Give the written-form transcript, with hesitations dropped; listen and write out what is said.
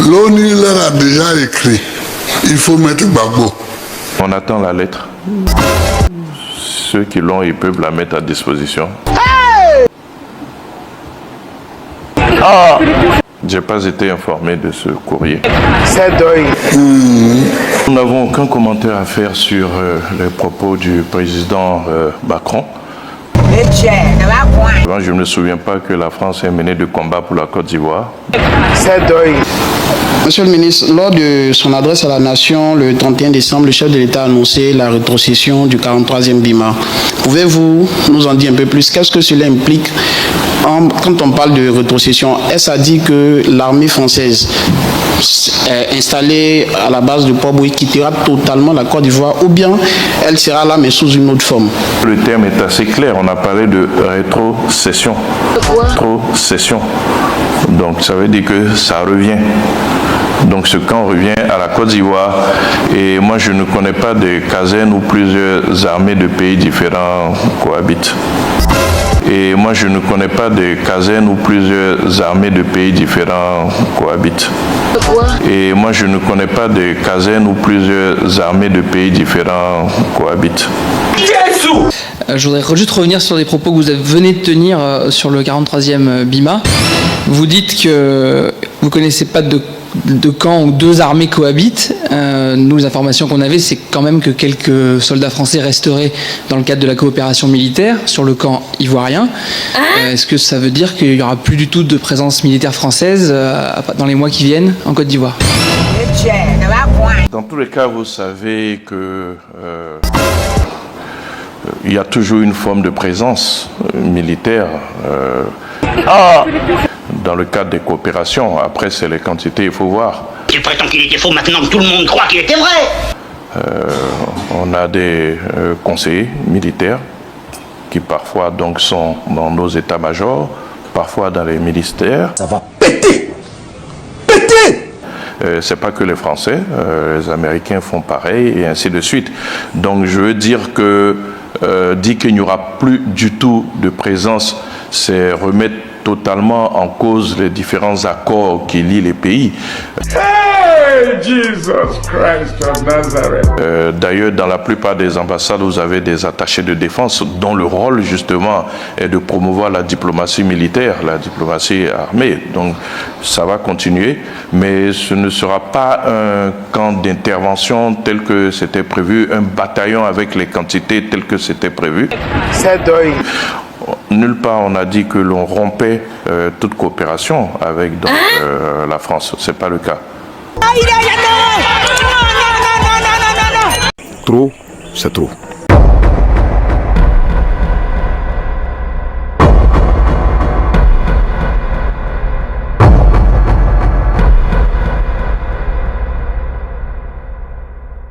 L'ONU leur a déjà écrit, il faut mettre Gbagbo. On attend la lettre. Ceux qui l'ont, ils peuvent la mettre à disposition. J'ai pas été informé de ce courrier. Nous n'avons aucun commentaire à faire sur les propos du président Macron. Je ne me souviens pas que la France ait mené de combat pour la Côte d'Ivoire. Monsieur le ministre, lors de son adresse à la nation le 31 décembre, le chef de l'État a annoncé la rétrocession du 43e BIMA. Pouvez-vous nous en dire un peu plus? Qu'est-ce que cela implique quand on parle de rétrocession? Est-ce à dire que l'armée française installée à la base de Port-Bouilly quittera totalement la Côte d'Ivoire ou bien elle sera là mais sous une autre forme? Le terme est assez clair, on a parlé de rétrocession. Rétrocession. Donc ça veut dire que ça revient. Donc ce camp revient à la Côte d'Ivoire et moi je ne connais pas de casernes où plusieurs armées de pays différents cohabitent. Et moi je ne connais pas de casernes où plusieurs armées de pays différents cohabitent. Et moi je ne connais pas de casernes où plusieurs armées de pays différents cohabitent. Je voudrais juste revenir sur les propos que vous venez de tenir sur le 43e BIMA. Vous dites que vous ne connaissez pas de camps où deux armées cohabitent. Nous, les informations qu'on avait, c'est quand même que quelques soldats français resteraient dans le cadre de la coopération militaire sur le camp ivoirien. Est-ce que ça veut dire qu'il n'y aura plus du tout de présence militaire française dans les mois qui viennent en Côte d'Ivoire? Dans tous les cas, vous savez que il y a toujours une forme de présence militaire dans le cadre des coopérations. Après, c'est les quantités, il faut voir. Il prétend qu'il était faux maintenant que tout le monde croit qu'il était vrai. On a des conseillers militaires qui parfois donc sont dans nos états-majors, parfois dans les ministères. Ça va péter! Péter! C'est pas que les Français, les Américains font pareil et ainsi de suite. Donc je veux dire que dire qu'il n'y aura plus du tout de présence, c'est remettre totalement en cause les différents accords qui lient les pays. Hey, Jesus Christ of Nazareth. D'ailleurs, dans la plupart des ambassades, vous avez des attachés de défense dont le rôle, justement, est de promouvoir la diplomatie militaire, la diplomatie armée. Donc, ça va continuer, mais ce ne sera pas un camp d'intervention tel que c'était prévu, un bataillon avec les quantités telles que c'était prévu. Nulle part on a dit que l'on rompait toute coopération avec donc, la France. C'est pas le cas. Trop, c'est trop.